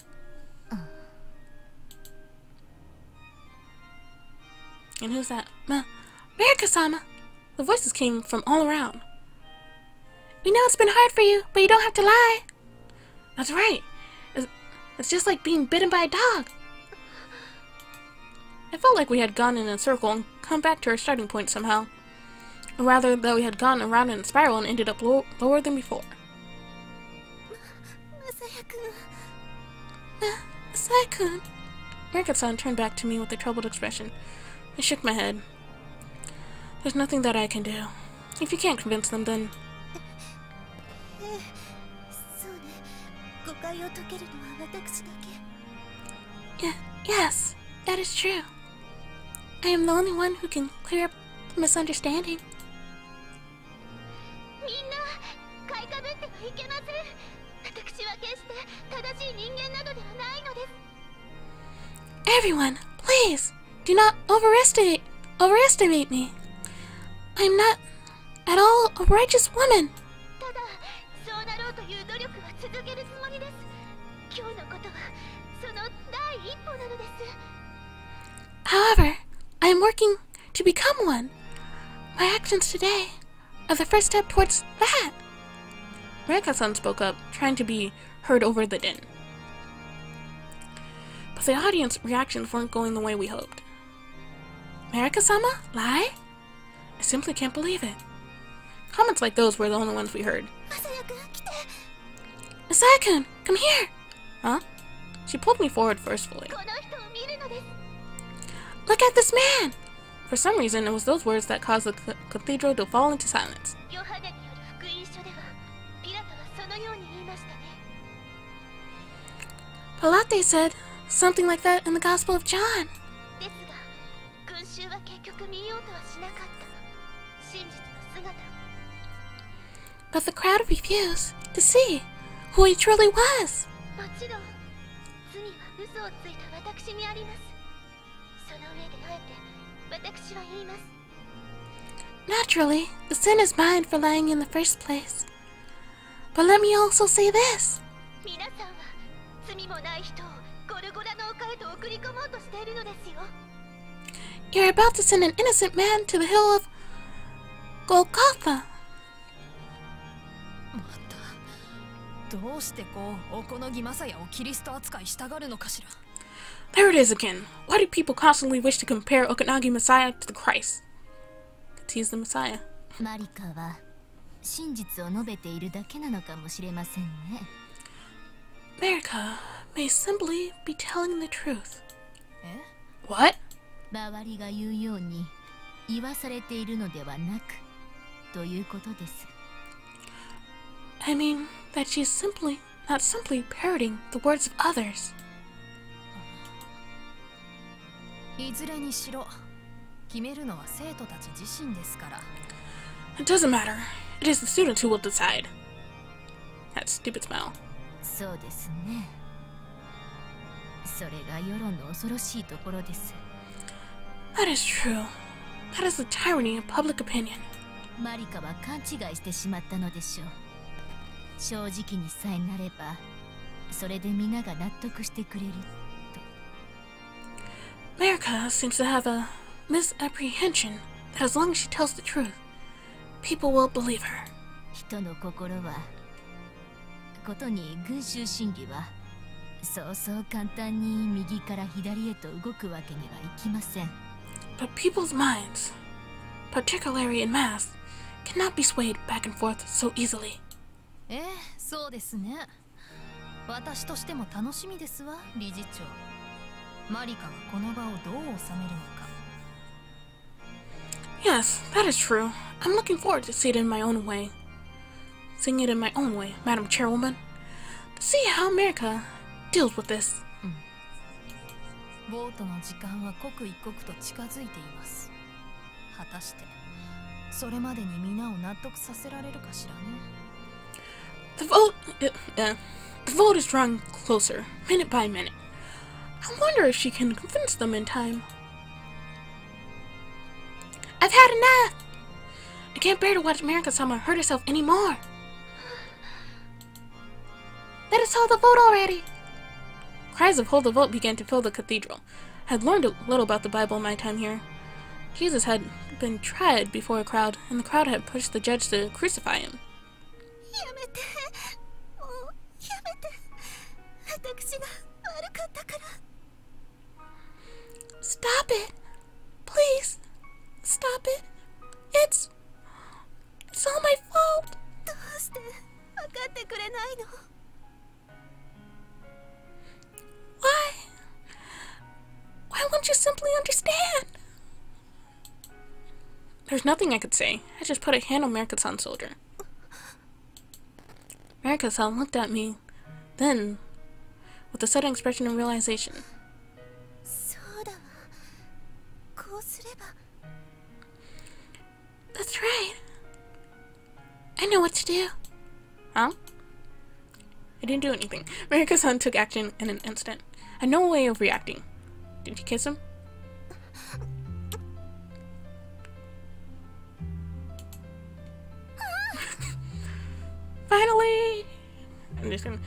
And who's that? Marika-sama! The voices came from all around. We know it's been hard for you, but you don't have to lie. That's right. It's just like being bitten by a dog. I felt like we had gone in a circle and come back to our starting point somehow. Or rather, that we had gone around in a spiral and ended up lower than before. Masaya-kun. Marika-san turned back to me with a troubled expression. I shook my head. There's nothing that I can do. If you can't convince them, then... Yes, that is true. I am the only one who can clear up the misunderstanding. Everyone, please, do not overestimate me. I am not at all a righteous woman. However, I am working to become one. My actions today are the first step towards that. Marika-san spoke up, trying to be heard over the din. But the audience reactions weren't going the way we hoped. Marika-sama? Lie? I simply can't believe it. Comments like those were the only ones we heard. Masaya-kun, come here! Huh? She pulled me forward forcefully. Look at this man! For some reason, it was those words that caused the cathedral to fall into silence. Pilate said something like that in the Gospel of John. But the crowd refused to see who he truly was. Naturally, the sin is mine for lying in the first place. But let me also say this. You're about to send an innocent man to the hill of Golgotha. There it is again. Why do people constantly wish to compare Okanagi Messiah to the Christ? He's the Messiah. Marika may simply be telling the truth. What? I mean that she's not simply parroting the words of others. It doesn't matter. It is the students who will decide. That stupid smile. That is true. That is the tyranny of public opinion. マリカは勘違いしてしまったのでしょう。正直にさえなればそれで皆が納得してくれると。 America seems to have a misapprehension that as long as she tells the truth, people will believe her. 人の心はことに群衆心理はそうそう簡単に右から左へと動くわけにはいきません。 But people's minds, particularly in mass, cannot be swayed back and forth so easily. そうですね。私としても楽しみですわ、理事長。マリカがこの場をどう収めるのか。 Yes, that is true. I'm looking forward to see it in my own way. Seeing it in my own way, Madam Chairwoman. To see how America deals with this. ボートの時間は刻一刻と近づいています。果たしてそれまでに皆を納得させられるかしらね。 The vote is drawing closer, minute by minute. I wonder if she can convince them in time. I've had enough! I can't bear to watch America-sama hurt herself anymore. Let us hold the vote already! Cries of hold the vote began to fill the cathedral. I had learned a little about the Bible in my time here. Jesus had been tried before a crowd, and the crowd had pushed the judge to crucify him. やめて、もうやめて。私が悪かったから。 Stop it! Please! Stop it! It's all my fault! どうして分かってくれないの？ Why won't you simply understand? There's nothing I could say. I just put a hand on Marika-san's shoulder. Marika-san looked at me, then, with a sudden expression of realization. そうだわ。こうすれば。 That's right. I know what to do. Huh? I didn't do anything. Marika-san took action in an instant. I had no way of reacting. Did you kiss him? Finally! I'm just gonna...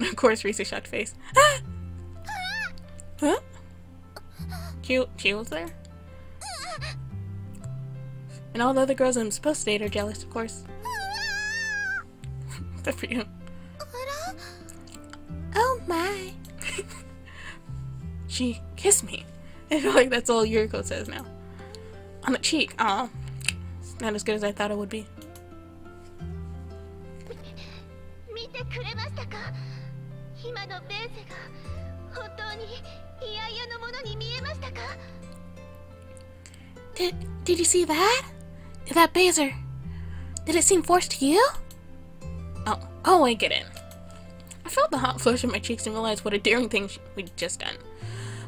Of course, Reese's shocked face. Ah! Huh? She was there? And all the other girls I'm supposed to date are jealous, of course. Good for you. Oh my. She kissed me. I feel like that's all Yuriko says now. On the cheek. Aw. It's not as good as I thought it would be. 見てくれましたか？今のベーゼが本当に嫌々のものに見えましたか？ Did you see that? That baser? Did it seem forced to you? Oh, I get it. I felt the hot flush in my cheeks and realized what a daring thing we'd just done.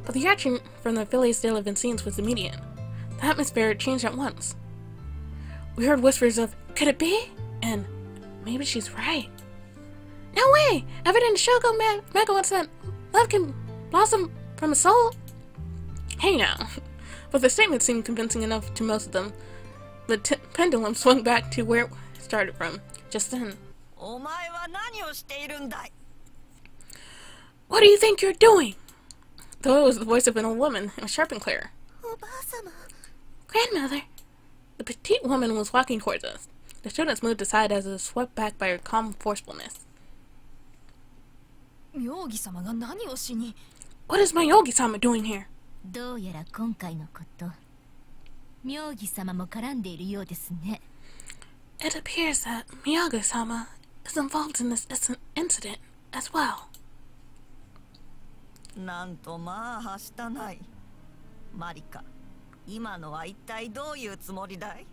But the reaction from the Feliz de la Vincines was immediate. The atmosphere changed at once. We heard whispers of, could it be? And maybe she's right. No way! Evident Shogo Mega wants that love can blossom from a soul? Hey now. But the statement seemed convincing enough to most of them. The pendulum swung back to where it started from, just then. What do you think you're doing? Though it was the voice of an old woman, it was sharp and clear. Grandmother! The petite woman was walking towards us. The students moved aside as it was swept back by her calm forcefulness. What is my Yogi-sama doing here? どうやら今回のこと、妙義様も絡んでいるようですね。 It appears that Miyagi-sama is involved in this incident as well. なんとまあはしたない。マリカ、今のは一体どういうつもりだい？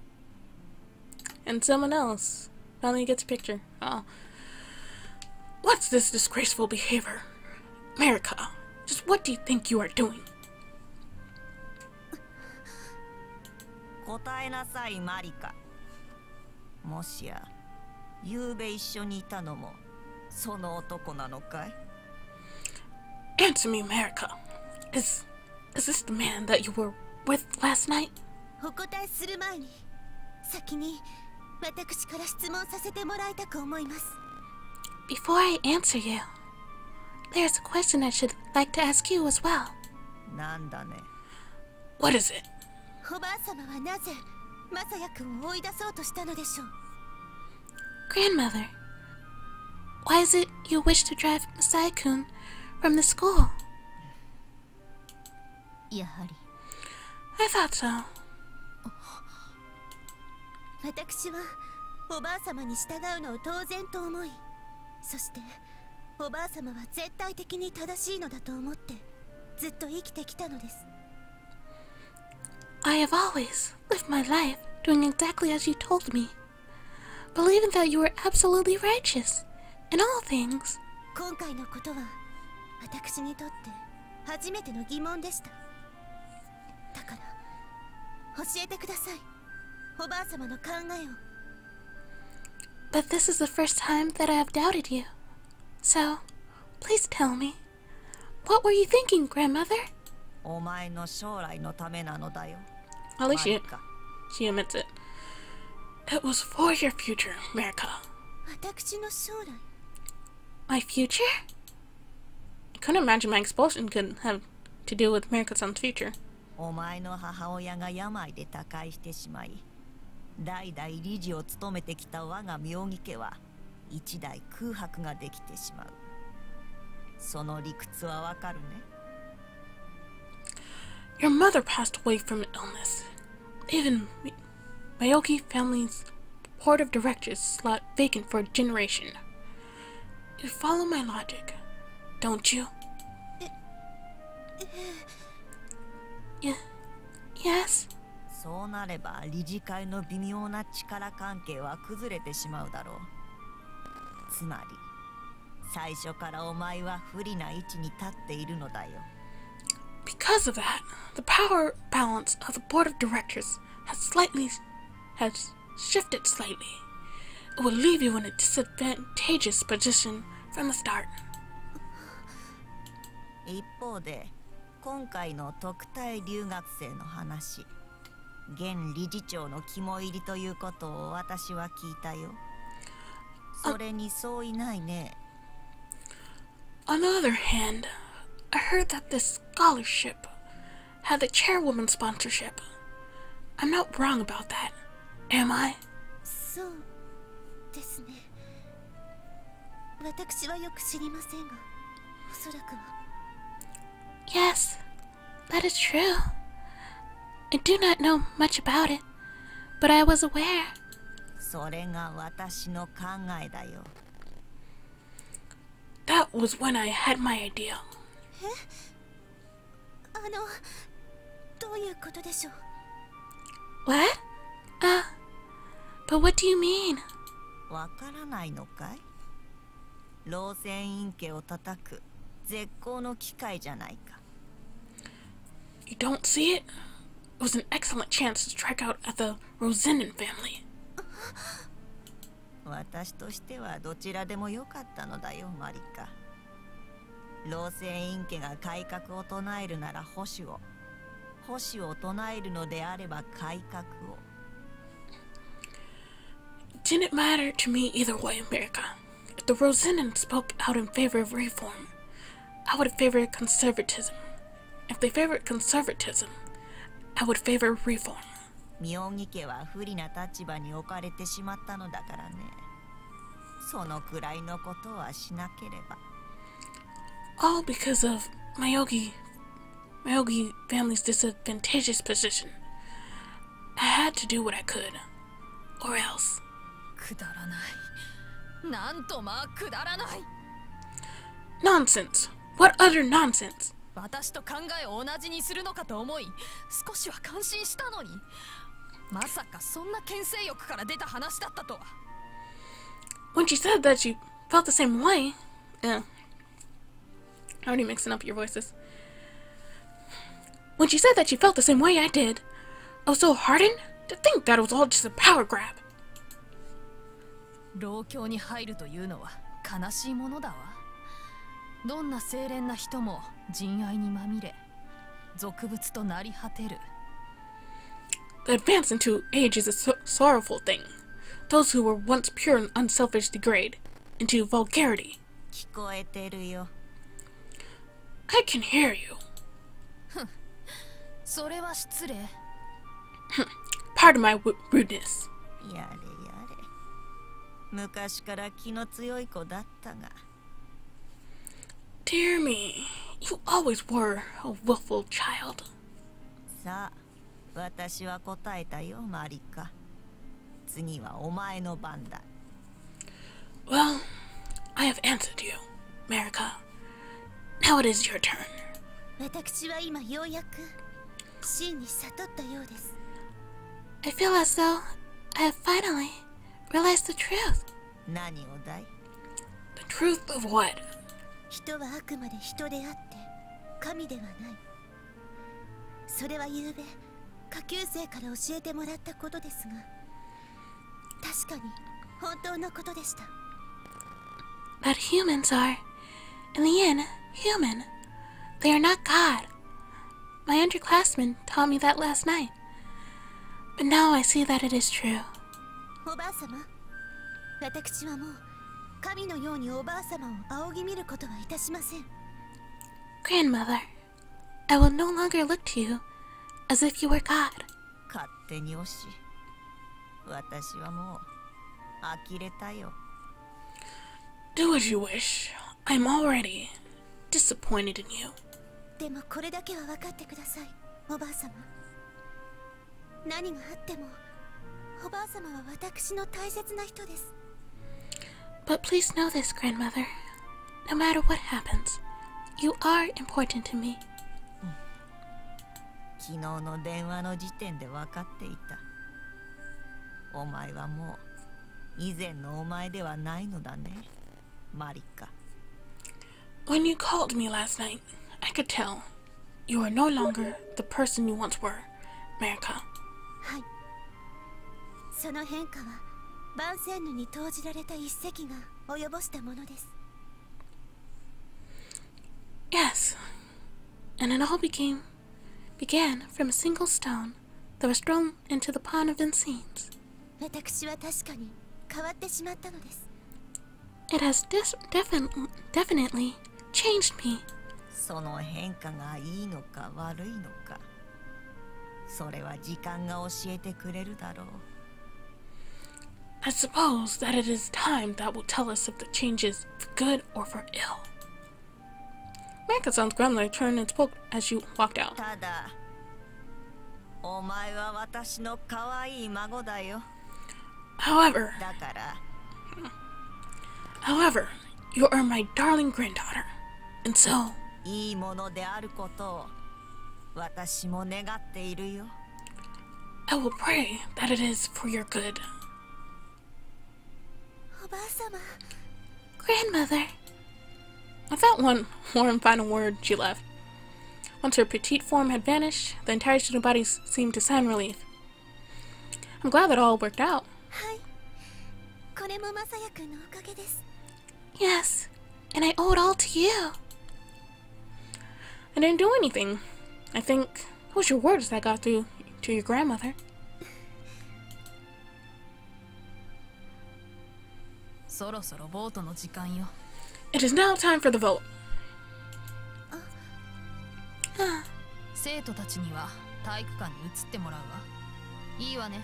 And someone else finally gets a picture. Oh. What's this disgraceful behavior? Marika, just what do you think you are doing? 答えなさい、マリカ。もしや、ゆうべ一緒にいたのもその男なのかい？ Answer me, Marika. Is this the man that you were with last night? お答えする前に先に私から質問させてもらいたく思います。 Before I answer you, there's a question I should like to ask you as well. なんだね。 What is it? おばあ様はなぜマサヤ君を追い出そうとしたのでしょう。 Grandmother, why is it you wish to drive Masai-kun from the school? やはり I thought so. 私はおばあ様に従うのを当然と思い、そしておばあ様は絶対的に正しいのだと思ってずっと生きてきたのです。 I have always lived my life doing exactly as you told me, believing that you were absolutely righteous in all things. 今回のことは私にとって初めての疑問でした。だから教えてください、おばあ様の考えを。 But this is the first time that I have doubted you. So, please tell me, what were you thinking, grandmother? お前の将来のためなのだよ。 At least マリカ。 she admits it. It was for your future, America. 私の将来。 My future? I couldn't imagine my expulsion could have to do with America-san's future. お前の母親が病で他界してしまい、代々理事を務めてきた我が妙義家は一代空白ができてしまう。その理屈はわかるね。 Your mother passed away from illness. Even Mayoki family's board of directors slot vacant for a generation. You follow my logic, don't you? Yes? そうなれば理事会の微妙な力関係は崩れてしまうだろう。つまり最初からお前は不利な位置に立っているのだよ。 Because of that, the power balance of the board of directors has shifted slightly. It will leave you in a disadvantageous position from the start. 一方で今回の特待留学生の話、現理事長の肝入りということを私は聞いたよ。それに相違ないね。 On the other hand, I heard that this scholarship had the chairwoman sponsorship. I'm not wrong about that, am I? そうですね。私はよく知りませんが、おそらくは。 Yes, that is true. I do not know much about it, but I was aware. それが私の考えだよ。 That was when I had my idea. どういうことでしょう。 What? But what do you mean? わからないのかい？老船院家を叩く絶好の機会じゃないか。 You don't see it? It was an excellent chance to strike out at the Rosinen family. 私としてはどちらでもよかったのだよ、マリカ。老船院家が改革を唱えるなら保守を、保守を唱えるのであれば改革を。 It didn't matter to me either way, America. If the Rosinen spoke out in favor of reform, I would favor conservatism. If they favored conservatism, I would favor reform. 妙義家は不利な立場に置かれてしまったのだからね。そのくらいのことはしなければ。 All because of Mayogi family's disadvantageous position. I had to do what I could, or else. くだらない。なんとまあくだらない。 Nonsense! What utter nonsense! 私と考えを同じにするのかと思い、少しは感心したのに。まさかそんな牽制欲から出た話だったとは。When she said that she felt the same way, already mixing up your voices. When she said that she felt the same way I did, I was so hardened to think that it was all just a power grab. 老境に入るというのは悲しいものだわ。どんな清廉な人も人愛にまみれ、俗物となり果てる。The advance into age is a sorrowful thing. Those who were once pure and unselfish degrade into vulgarity. 聞こえてるよ。 I can hear you. それは失礼。 Pardon my rudeness. やれやれ。昔から気の強い子だったが。 Dear me, you always were a willful child. さあ、私は答えたよ、マリカ。次はお前の番だ。 Well, I have answered you, Marika. Now it is your turn. 私は今ようやく真に悟ったようです。 I feel as though I have finally realized the truth. 何をだい？ The truth of what? 人はあくまで人であって神ではない。それはゆうべ下級生から教えてもらったことですが、確かに本当のことでした。 That humans are, in the end, human. They are not God. My underclassmen taught me that last night. But now I see that it is true. おばあ様、私はもう神のようにおばあ様を仰ぎ見ることはいたしません。 Grandmother, I will no longer look to you as if you were God. 勝手に押し。私はもう呆れたよ。 Do as you wish. I am already disappointed in you. でもこれだけは分かってください、おばあ様。何があってもおばあ様は私の大切な人です。 But please know this, Grandmother. No matter what happens, you are important to me. 昨日の電話の時点で分かっていた。お前はもう以前のお前ではないのだね、マリカ。 When you called me last night, I could tell you are no longer the person you once were, Marika. はい。その変化はバンセンヌに投じられた一石が及ぼしたものです。 Yes, and it all began from a single stone that was thrown into the pond of Vincennes. 私は確かに変わってしまったのです。 It has definitely changed me. その変化がいいのか悪いのか、それは時間が教えてくれるだろう。 I suppose that it is time that will tell us if the change is for good or for ill. Marika-san's grandmother turned and spoke as she walked out. ただ、お前は私の可愛い孫だよ。 However, だから、 you are my darling granddaughter, and so いいものであることを私も願っているよ。 I will pray that it is for your good. おばあ様。 Grandmother. With that one warm final word, she left. Once her petite form had vanished, the entire student body seemed to sigh in relief. I'm glad that all worked out. はい。これもマサヤ君のおかげです。 Yes, and I owe it all to you. I didn't do anything. I think it was your words that got through to your grandmother. そろそろボートの時間よ。 It is now time for the vote. 生徒たちには体育館に移ってもらうわ。いいわね。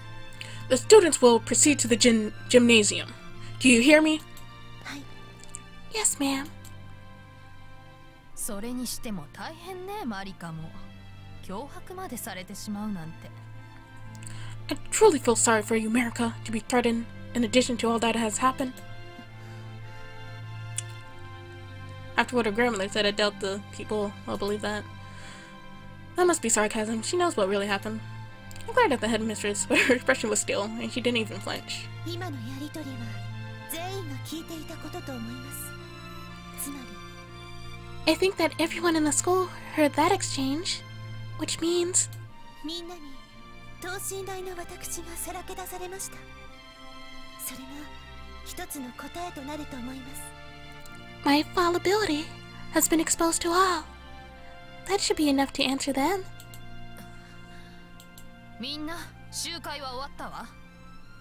The students will proceed to the gymnasium. Do you hear me? はい。 Yes, ma'am. それにしても大変ね、マリカも。脅迫までされてしまうなんて。 I truly feel sorry for you, Marika, to be threatened in addition to all that has happened. After what her grandmother said, I doubt the people will believe that. That must be sarcasm. She knows what really happened. I'm glad at the headmistress, but her expression was still, and she didn't even flinch. 今のやりとりは全員が聞いていたことと思います。つまり I think that everyone in the school heard that exchange, which means みんなに等身大の私がさらけ出されました。それが一つの答えとなると思います。 my fallibility has been exposed to all. That should be enough to answer them. みんな集会は終わったわ。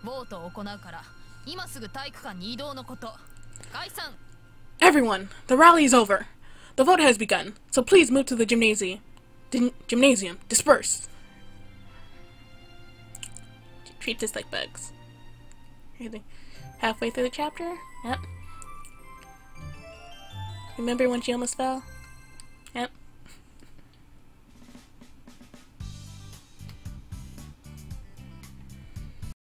ボートを行うから今すぐ体育館に移動のこと。解散。 Everyone, the rally is over. The vote has begun, so please move to the gymnasium. Disperse. Treat this like bugs. Halfway through the chapter? Yep. Remember when she almost fell? Yep.